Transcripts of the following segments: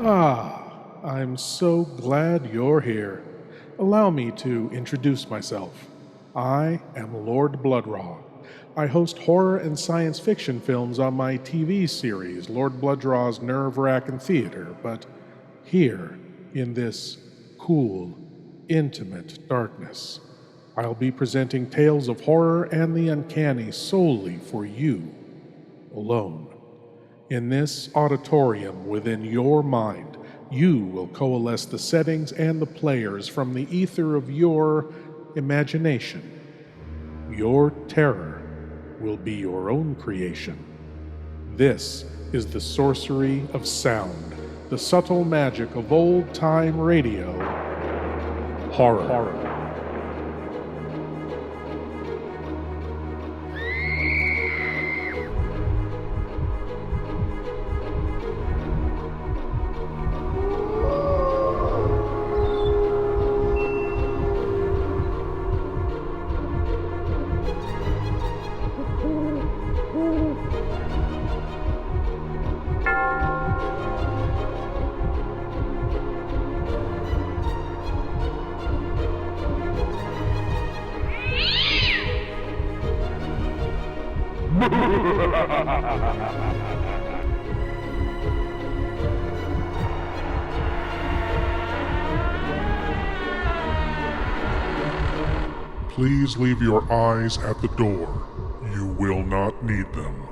I'm so glad you're here. Allow me to introduce myself. I am Lord Blood-Rah. I host horror and science fiction films on my TV series, Lord Blood-Rah's Wrackin Theater, but here, in this cool, intimate darkness, I'll be presenting tales of horror and the uncanny solely for you, alone. In this auditorium within your mind, you will coalesce the settings and the players from the ether of your imagination. Your terror will be your own creation. This is the sorcery of sound, the subtle magic of old-time radio, horror. Please leave your eyes at the door. You will not need them.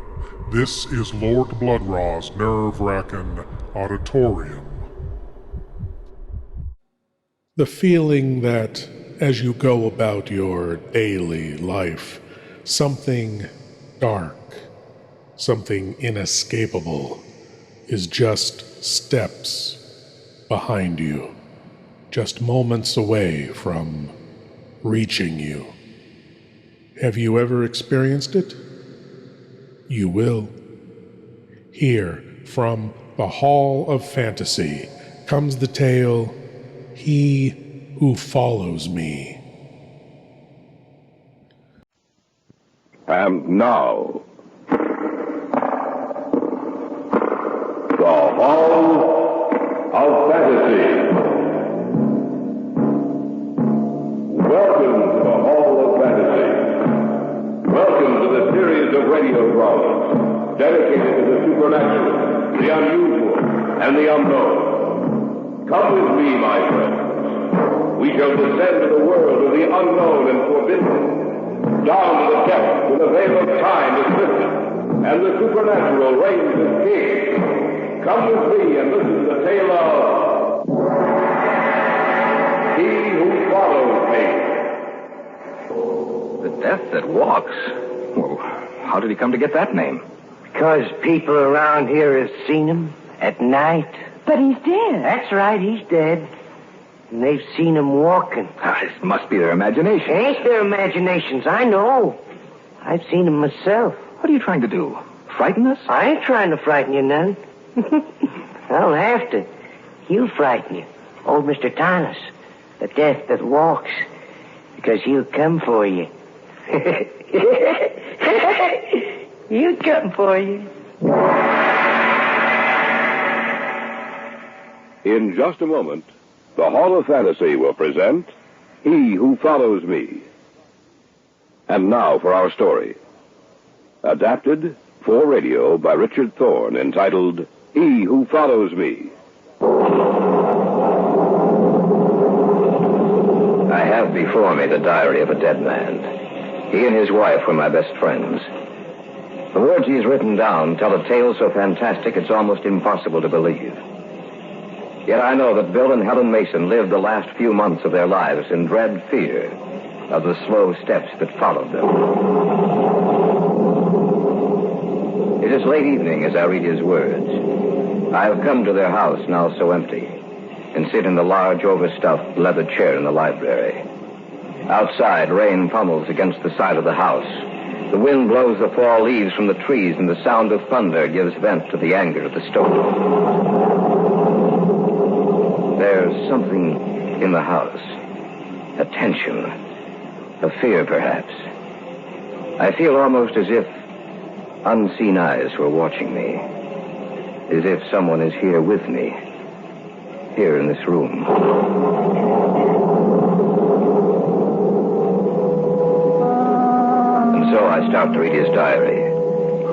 This is Lord Blood-Rah's nerve-wracking Auditorium. The feeling that, as you go about your daily life, something dark, something inescapable, is just steps behind you, just moments away from reaching you. Have you ever experienced it? You will. Here, from the Hall of Fantasy, comes the tale, He Who Follows Me. And now, the Hall of Fantasy. Welcome to the Hall of Fantasy. Welcome to the series of radio dramas dedicated to the supernatural, the unusual, and the unknown. Come with me, my friends. We shall descend to the world of the unknown and forbidden, down to the depths where the veil of time is lifted, and the supernatural reigns as king. Come with me and listen to the tale of He Who Follows Me. The Death That Walks? Well, how did he come to get that name? Because people around here have seen him at night. But he's dead. That's right, he's dead. And they've seen him walking. It must be their imagination. It ain't their imaginations, I know. I've seen him myself. What are you trying to do? Frighten us? I ain't trying to frighten you none. I don't have to. He'll frighten you. Old Mr. Thomas, the Death That Walks. Because he'll come for you. He'll come for you. In just a moment, the Hall of Fantasy will present He Who Follows Me. And now for our story. Adapted for radio by Richard Thorne, entitled He Who Follows Me. I have before me the diary of a dead man. He and his wife were my best friends. The words he's written down tell a tale so fantastic it's almost impossible to believe. Yet I know that Bill and Helen Mason lived the last few months of their lives in dread fear of the slow steps that followed them. It is late evening as I read his words. I have come to their house, now so empty, and sit in the large, overstuffed leather chair in the library. Outside, rain pummels against the side of the house. The wind blows the fall leaves from the trees, and the sound of thunder gives vent to the anger of the storm. There's something in the house. A tension. A fear, perhaps. I feel almost as if unseen eyes were watching me. As if someone is here with me, here in this room. And so I start to read his diary,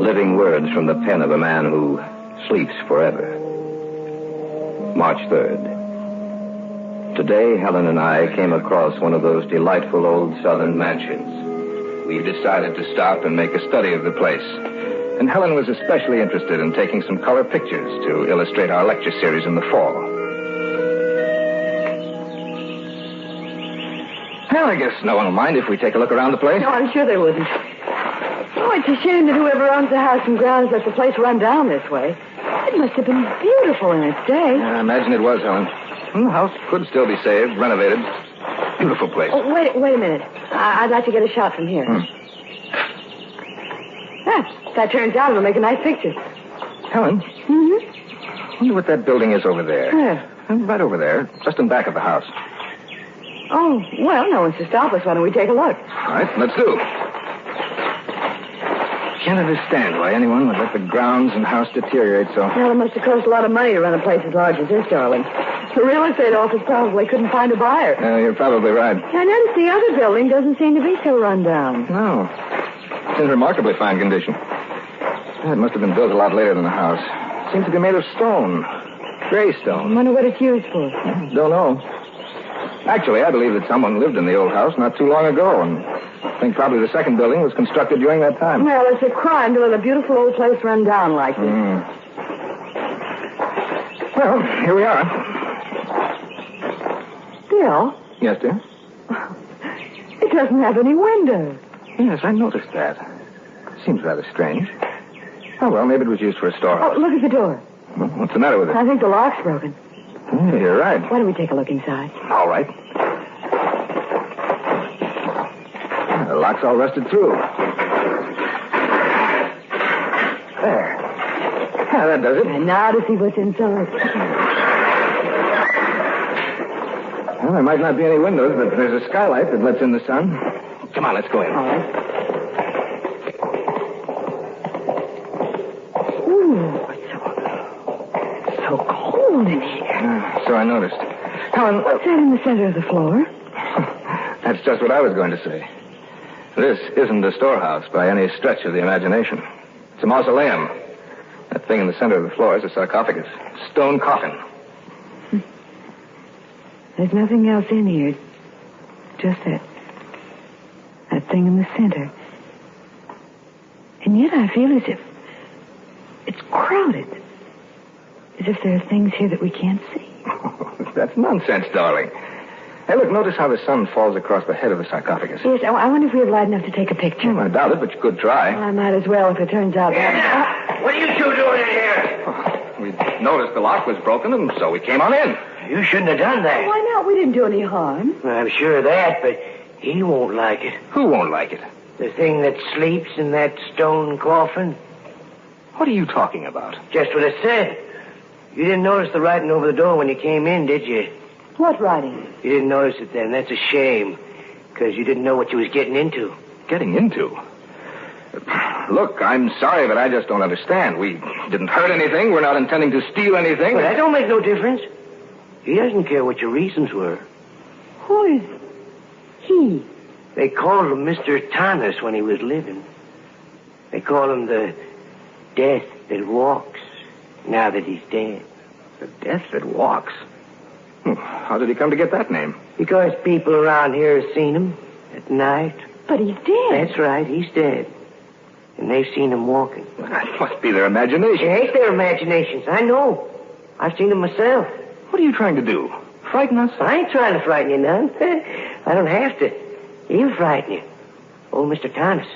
living words from the pen of a man who sleeps forever. March 3rd. Today, Helen and I came across one of those delightful old southern mansions. We decided to stop and make a study of the place. And Helen was especially interested in taking some color pictures to illustrate our lecture series in the fall. Well, I guess no one will mind if we take a look around the place. No, I'm sure they wouldn't. Oh, it's a shame that whoever owns the house and grounds let the place run down this way. It must have been beautiful in its day. I imagine it was, Helen. The house could still be saved, renovated. Beautiful place. Oh, wait a minute. I'd like to get a shot from here. If that turns out, it'll make a nice picture. Helen? Mm-hmm. I wonder what that building is over there. Where? Right over there, just in back of the house. Oh, well, no one's to stop us. Why don't we take a look? All right, let's do. Can't understand why anyone would let the grounds and house deteriorate so. Well, it must have cost a lot of money to run a place as large as this, darling. The real estate office probably couldn't find a buyer. You're probably right. I noticed the other building doesn't seem to be so run down. No. It's in remarkably fine condition. It must have been built a lot later than the house. Seems to be made of stone. Gray I stone. wonder what it's used for. Don't know. Actually, I believe that someone lived in the old house not too long ago, and I think probably the second building was constructed during that time. Well, it's a crime to let a beautiful old place run down like this. Well, here we are. Bill, Yes, dear? it doesn't have any windows. Yes, I noticed that. Seems rather strange. Oh, well, maybe it was used for a storehouse. Oh, look at the door. What's the matter with it? I think the lock's broken. Yeah, you're right. Why don't we take a look inside? All right. The lock's all rusted through. There. Yeah, that does it. And now to see what's inside. Well, there might not be any windows, but there's a skylight that lets in the sun. Come on, let's go in. All right. Ooh, it's so cold in here. So I noticed. Helen, What's that in the center of the floor? that's just what I was going to say. This isn't a storehouse by any stretch of the imagination. It's a mausoleum. That thing in the center of the floor is a sarcophagus. Stone coffin. There's nothing else in here. Just that thing in the center. And yet I feel as if it's crowded. As if there are things here that we can't see. That's nonsense, darling. Hey, look, notice how the sun falls across the head of the sarcophagus. Yes, I wonder if we have light enough to take a picture. I doubt it, but you could try. Well, I might as well if it turns out that... What are you two doing in here? We noticed the lock was broken, and so we came on in. You shouldn't have done that. Why not? We didn't do any harm. I'm sure of that, but he won't like it. Who won't like it? The thing that sleeps in that stone coffin. What are you talking about? Just what I said. You didn't notice the writing over the door when you came in, did you? What writing? You didn't notice it then. That's a shame. Because you didn't know what you was getting into. Getting into? Look, I'm sorry, but I just don't understand. We didn't hurt anything. We're not intending to steal anything. Well, that don't make no difference. He doesn't care what your reasons were. Who is he? They called him Mr. Thomas when he was living. They call him the Death that Walks, now that he's dead. The Death that Walks? How did he come to get that name? Because people around here have seen him at night. But he's dead. That's right, he's dead. And they've seen him walking. That must be their imagination. It ain't their imaginations, I know. I've seen him myself. What are you trying to do? Frighten us? I ain't trying to frighten you none. I don't have to. He'll frighten you. Old Mr. Thomas,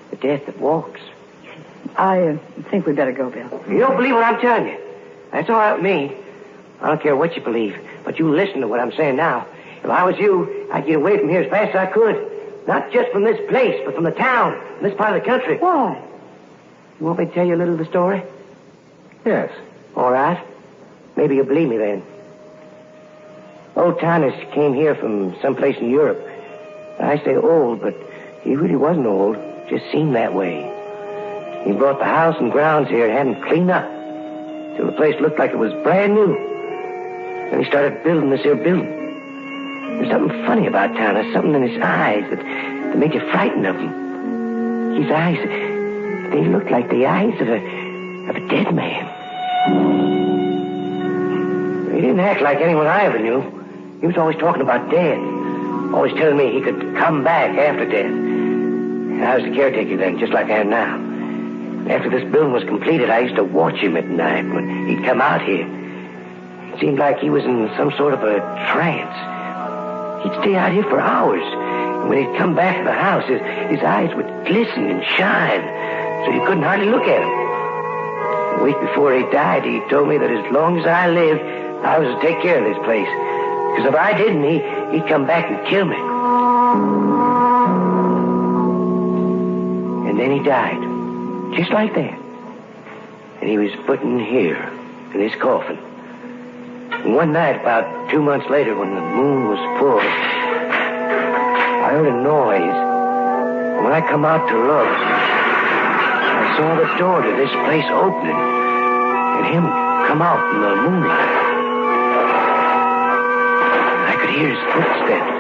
the Death that Walks. I think we'd better go, Bill. You don't believe what I'm telling you. That's all right with me. I don't care what you believe, but you listen to what I'm saying now. If I was you, I'd get away from here as fast as I could. Not just from this place, but from the town, from this part of the country. Why? You want me to tell you a little of the story? Yes. All right. Maybe you'll believe me then. Old Thomas came here from someplace in Europe. I say old, but he really wasn't old. Just seemed that way. He brought the house and grounds here and had them cleaned up till the place looked like it was brand new. And he started building this here building. There's something funny about town. There's something in his eyes that make you frightened of him. His eyes, they look like the eyes of a dead man. He didn't act like anyone I ever knew. He was always talking about death. Always telling me he could come back after death. And I was the caretaker then, just like I am now. After this building was completed, I used to watch him at night when he'd come out here. It seemed like he was in some sort of a trance. He'd stay out here for hours. And when he'd come back to the house, his eyes would glisten and shine, so you couldn't hardly look at him. A week before he died, he told me that as long as I lived, I was to take care of this place. Because if I didn't, he'd come back and kill me. And then he died. Just like that. And he was put in here, in his coffin. And one night, about 2 months later, when the moon was full, I heard a noise. And when I come out to look, I saw the door to this place opening. And him come out in the moonlight. I could hear his footsteps.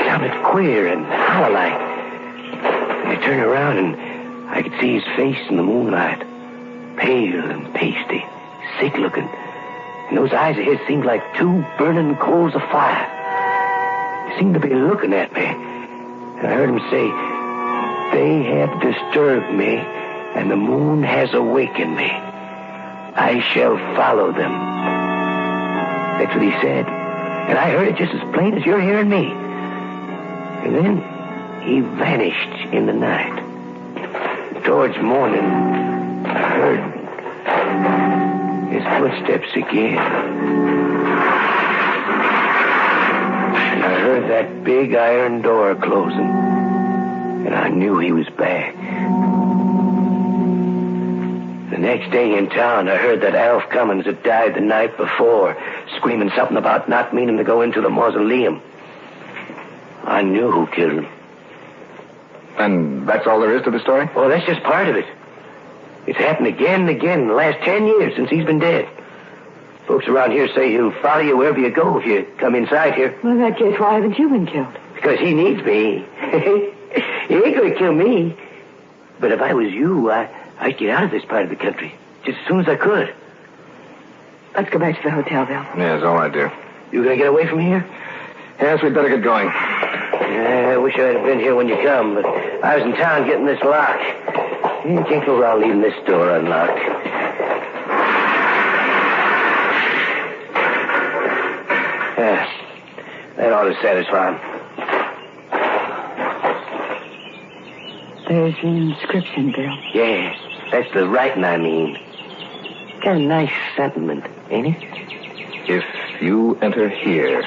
It sounded queer and hollow-like. And I turned around and I could see his face in the moonlight. Pale and pasty, sick-looking. And those eyes of his seemed like two burning coals of fire. He seemed to be looking at me. And I heard him say, "They have disturbed me, and the moon has awakened me. I shall follow them." That's what he said. And I heard it just as plain as you're hearing me. And then he vanished in the night. Towards morning, I heard his footsteps again. And I heard that big iron door closing. And I knew he was back. The next day in town, I heard that Alf Cummins had died the night before, screaming something about not meaning to go into the mausoleum. I knew who killed him. And that's all there is to the story? Oh, that's just part of it. It's happened again and again in the last 10 years since he's been dead. Folks around here say he'll follow you wherever you go if you come inside here. Well, in that case, why haven't you been killed? Because he needs me. He ain't going to kill me. But if I was you, I'd get out of this part of the country just as soon as I could. Let's go back to the hotel, Bill. Yes, all right, dear. You going to get away from here? Yes, we'd better get going. I wish I had been here when you come, but I was in town getting this lock. You can't go around leaving this door unlocked. Yes, that ought to satisfy him. There's an inscription, Bill. Yes, that's the writing, I mean. Got a nice sentiment, ain't it? If you enter here,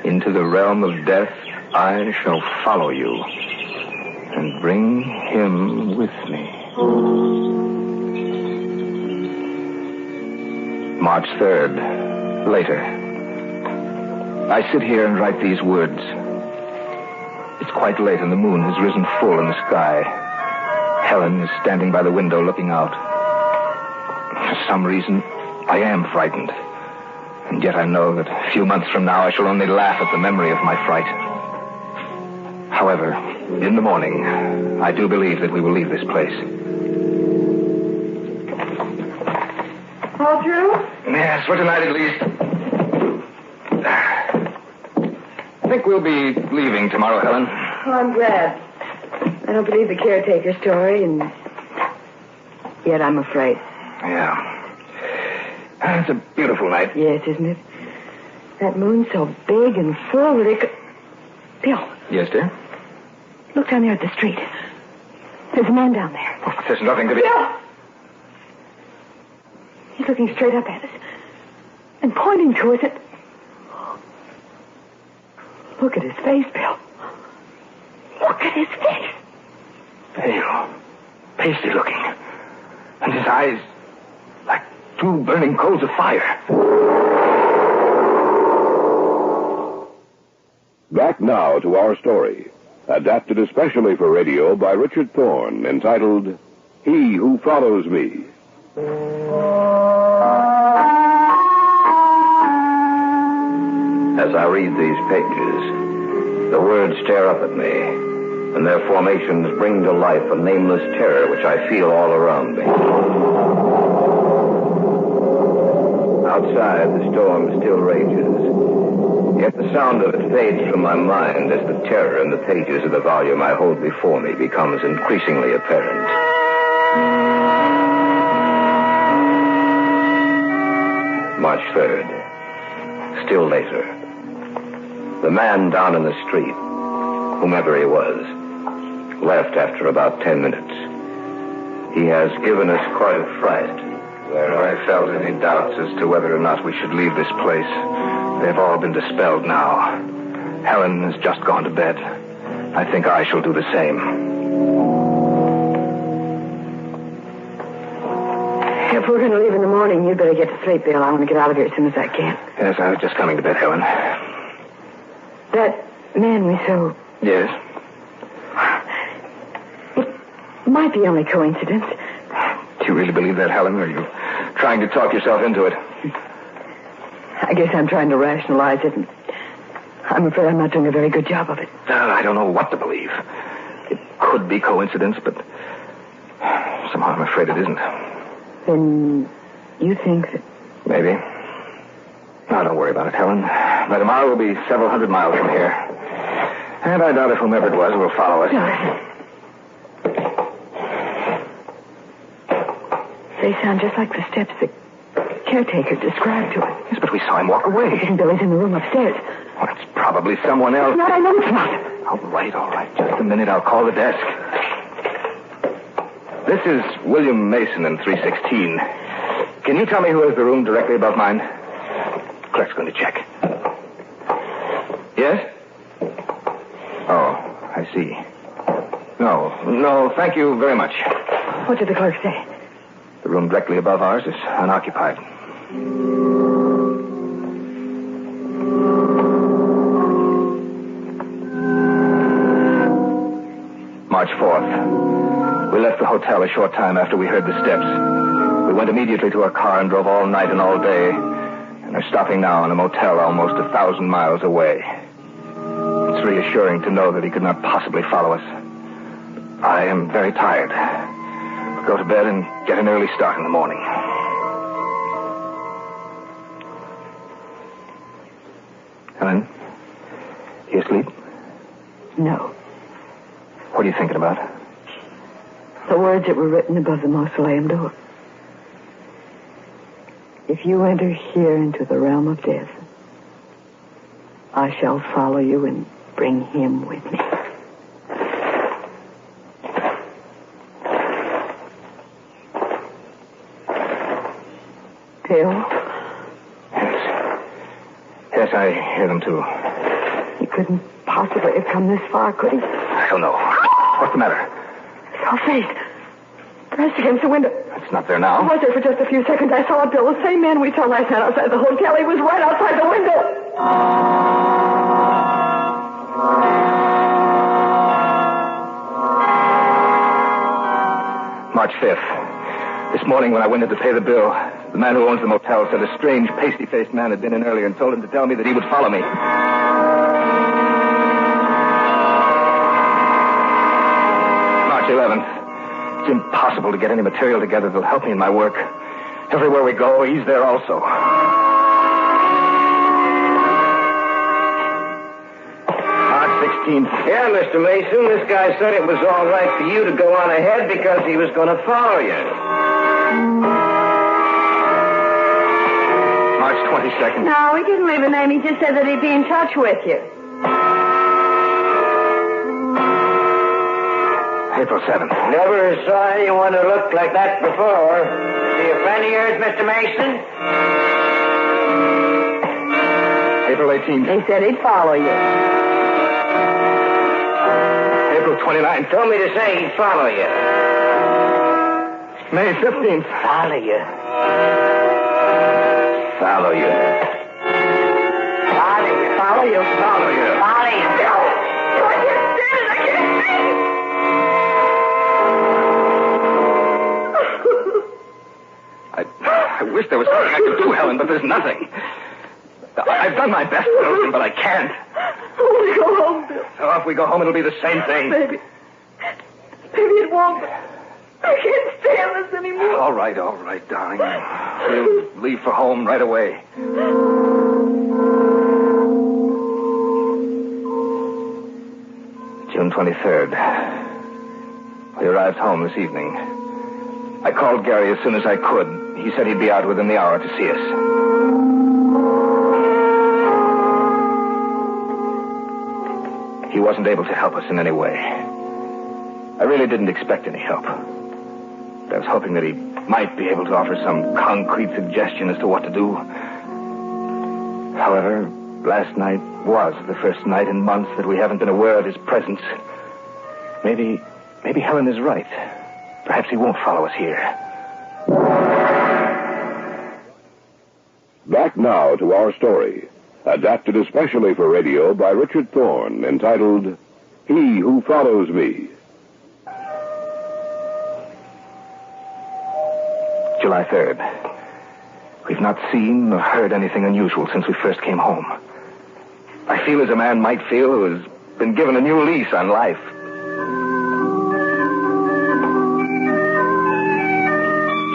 into the realm of death, I shall follow you and bring him with me. March 3rd, later. I sit here and write these words. It's quite late and the moon has risen full in the sky. Helen is standing by the window looking out. For some reason, I am frightened. And yet I know that a few months from now I shall only laugh at the memory of my fright. However, in the morning, I do believe that we will leave this place. All through? Yes, for tonight at least. I think we'll be leaving tomorrow, Helen. Oh, I'm glad. I don't believe the caretaker story, and yet I'm afraid. Yeah. It's a beautiful night. Yes, isn't it? That moon's so big and full that it could... Bill. Yes, dear? Look down there at the street. There's a man down there. Oh, there's nothing to be... Bill! He's looking straight up at us and pointing to us. Look at his face, Bill. Look at his face. Pale, pasty looking. And his eyes like two burning coals of fire. Back now to our story, adapted especially for radio by Richard Thorne, entitled He Who Follows Me. I read these pages, the words stare up at me, and their formations bring to life a nameless terror which I feel all around me. Outside, the storm still rages, yet the sound of it fades from my mind as the terror in the pages of the volume I hold before me becomes increasingly apparent. March 3rd. Still later. The man down in the street, whomever he was, left after about 10 minutes. He has given us quite a fright. Where I felt any doubts as to whether or not we should leave this place, they've all been dispelled now. Helen has just gone to bed. I think I shall do the same. If we're going to leave in the morning, you'd better get to sleep, Bill. I want to get out of here as soon as I can. Yes, I was just coming to bed, Helen. That man we saw... Yes? It might be only coincidence. Do you really believe that, Helen, or are you trying to talk yourself into it? I guess I'm trying to rationalize it. And I'm afraid I'm not doing a very good job of it. I don't know what to believe. It could be coincidence, but somehow I'm afraid it isn't. Then you think that... Maybe. No, don't worry about it, Helen. By tomorrow we'll be several hundred miles from here. And I doubt if whomever it was will follow us. They sound just like the steps the caretaker described to us. Yes, but we saw him walk away. And Billy's in the room upstairs. Well, it's probably someone else. It's not, I know it's not. All right. Just a minute. I'll call the desk. This is William Mason in 316. Can you tell me who has the room directly above mine? Clerk's going to check. Yes? Oh, I see. No, thank you very much. What did the clerk say? The room directly above ours is unoccupied. March 4th. We left the hotel a short time after we heard the steps. We went immediately to our car and drove all night and all day, and are stopping now in a motel almost 1,000 miles away. It's reassuring to know that he could not possibly follow us. I am very tired. We'll go to bed and get an early start in the morning. Helen, you asleep? No. What are you thinking about? The words that were written above the mausoleum door. If you enter here into the realm of death, I shall follow you and bring him with me. Bill? Yes, I hear them too. He couldn't possibly have come this far, could he? I don't know. What's the matter? Your face. Pressed against the window. It's not there now. I was there for just a few seconds. I saw it, Bill. The same man we saw last night outside the hotel. He was right outside the window. March 5th. This morning when I went in to pay the bill, the man who owns the motel said a strange, pasty-faced man had been in earlier and told him to tell me that he would follow me. March 11th. It's impossible to get any material together that'll help me in my work. Everywhere we go, he's there also. March 16th. Yeah, Mr. Mason, this guy said it was all right for you to go on ahead because he was going to follow you. March 22nd. No, he didn't leave a name. He just said that he'd be in touch with you. April 7th. Never saw anyone who looked like that before. Is he a friend of yours, Mr. Mason? April 18th. He said he'd follow you. April 29th. Told me to say he'd follow you. May 15th. Follow you? Follow you. Follow you? Follow you. Follow you. Follow you? I can't stand it. I can't stand it. I wish there was something I could do, Helen, but there's nothing. I've done my best, Wilson, but I can't. Oh, we go home, Bill. So if we go home, it'll be the same thing. Maybe it won't, but I can't stand this anymore. All right, darling. We'll leave for home right away. June 23rd. We arrived home this evening. I called Gary as soon as I could. He said he'd be out within the hour to see us. He wasn't able to help us in any way. I really didn't expect any help. I was hoping that he might be able to offer some concrete suggestion as to what to do. However, last night was the first night in months that we haven't been aware of his presence. Maybe Helen is right. Perhaps he won't follow us here. Back now to our story, adapted especially for radio by Richard Thorne, entitled He Who Follows Me. July 3rd. We've not seen or heard anything unusual since we first came home. I feel as a man might feel who has been given a new lease on life.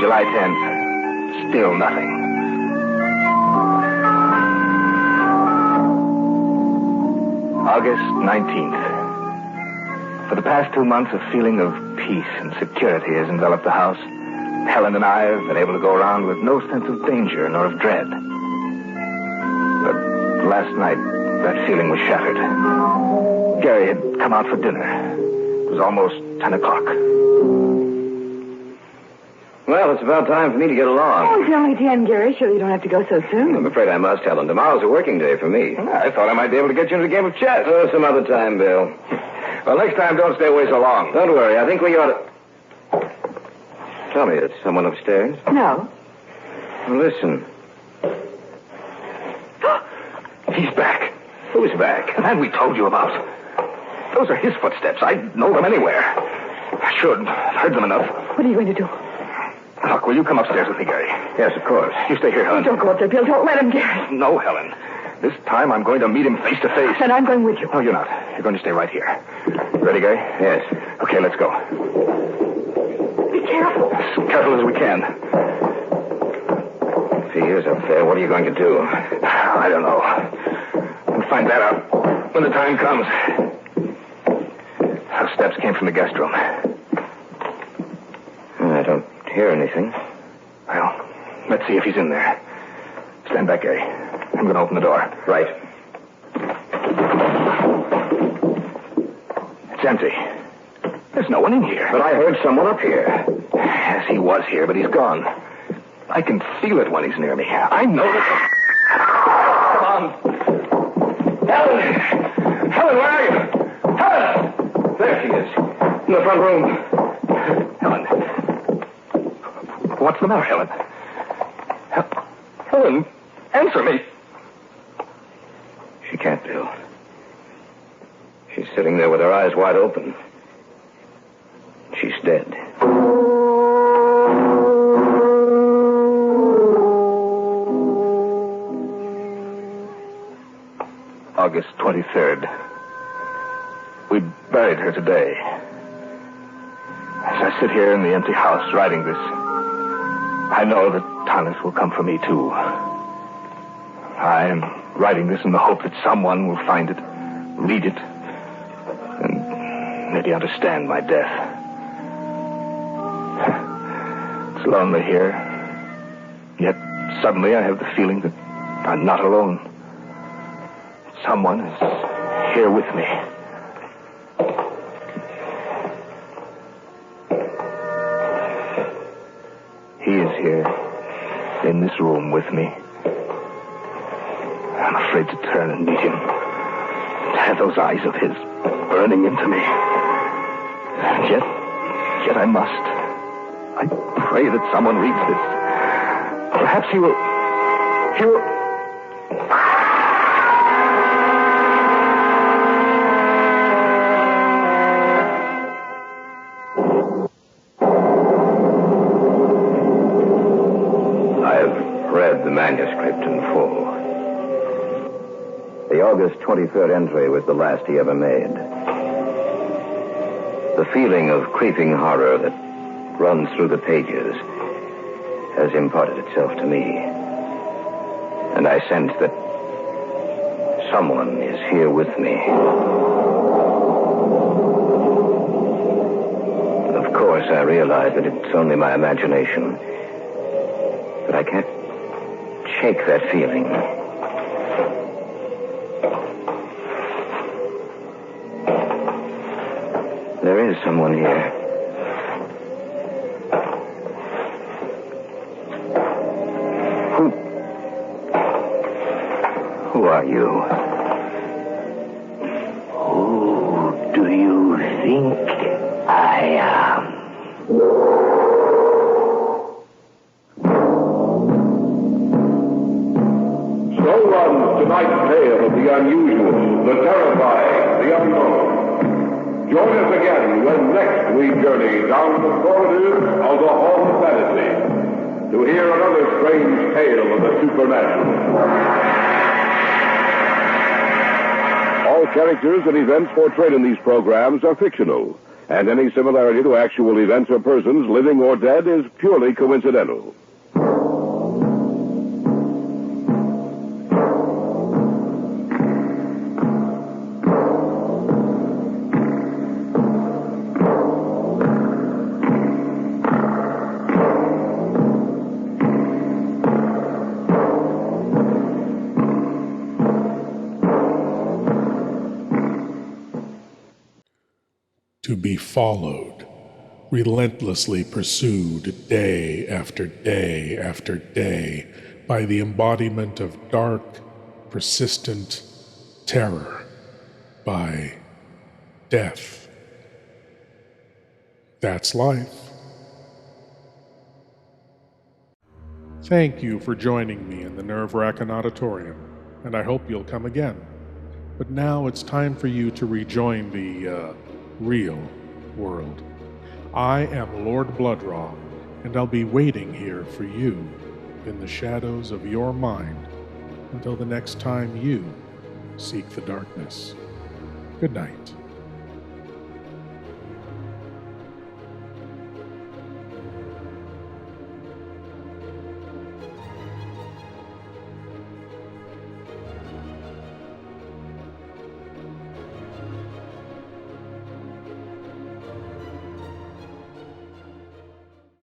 July 10th. Still nothing. August 19th. For the past 2 months, a feeling of peace and security has enveloped the house. Helen and I have been able to go around with no sense of danger nor of dread. But last night, that feeling was shattered. Gary had come out for dinner. It was almost 10 o'clock. Well, it's about time for me to get along. Oh, it's only 10, Gary. Sure you don't have to go so soon. I'm afraid I must, Helen. Tomorrow's a working day for me. I thought I might be able to get you into a game of chess. Oh, some other time, Bill. Well, next time, don't stay away so long. Don't worry. I think we ought to... Tell me, is someone upstairs? No. Listen. He's back. Who's back? The man we told you about. Those are his footsteps. I'd know them anywhere. I should. I've heard them enough. What are you going to do? Look, will you come upstairs with me, Gary? Yes, of course. You stay here, Helen. Oh, don't go up there, Bill. Don't let him, Gary. No, Helen. This time I'm going to meet him face to face. And I'm going with you. No, you're not. You're going to stay right here. Ready, Gary? Yes. Okay, let's go. Be careful. As careful as we can. If he is up there, what are you going to do? I don't know. We'll find that out when the time comes. Those steps came from the guest room. I don't hear anything. Well, let's see if he's in there. Stand back, Gary. I'm going to open the door. Right. It's empty. There's no one in here. But I heard someone up here. Yes, he was here, but he's gone. I can feel it when he's near me. I know that... Come on. Helen! Helen, where are you? Helen! There she is. In the front room. Helen. What's the matter, Helen? Helen, answer me. She can't, Bill. She's sitting there with her eyes wide open. She's dead. August 23rd. We buried her today. As I sit here in the empty house writing this, I know that Thomas will come for me, too. I am writing this in the hope that someone will find it, read it, and maybe understand my death. It's lonely here. Yet suddenly I have the feeling that I'm not alone. Someone is here with me. He is here, in this room with me. I'm afraid to turn and meet him. To have those eyes of his burning into me. And yet I must. I pray that someone reads this. Perhaps he will... I've read the manuscript in full. The August 23rd entry was the last he ever made. The feeling of creeping horror that runs through the pages has imparted itself to me. And I sense that someone is here with me. Of course, I realize that it's only my imagination. But I can't shake that feeling. There is someone here. Who are you? Who do you think I am? So runs tonight's tale of the unusual, the terrifying, the unknown. Join us again when next we journey down the corridors of the Hall of Fantasy to hear another strange tale of the supernatural. All characters and events portrayed in these programs are fictional, and any similarity to actual events or persons, living or dead, is purely coincidental. To be followed, relentlessly pursued day after day after day by the embodiment of dark, persistent terror, by death. That's life. Thank you for joining me in the Wrackin Auditorium, and I hope you'll come again. But now it's time for you to rejoin the, real world. I am Lord Blood-Rah, and I'll be waiting here for you in the shadows of your mind until the next time you seek the darkness. Good night.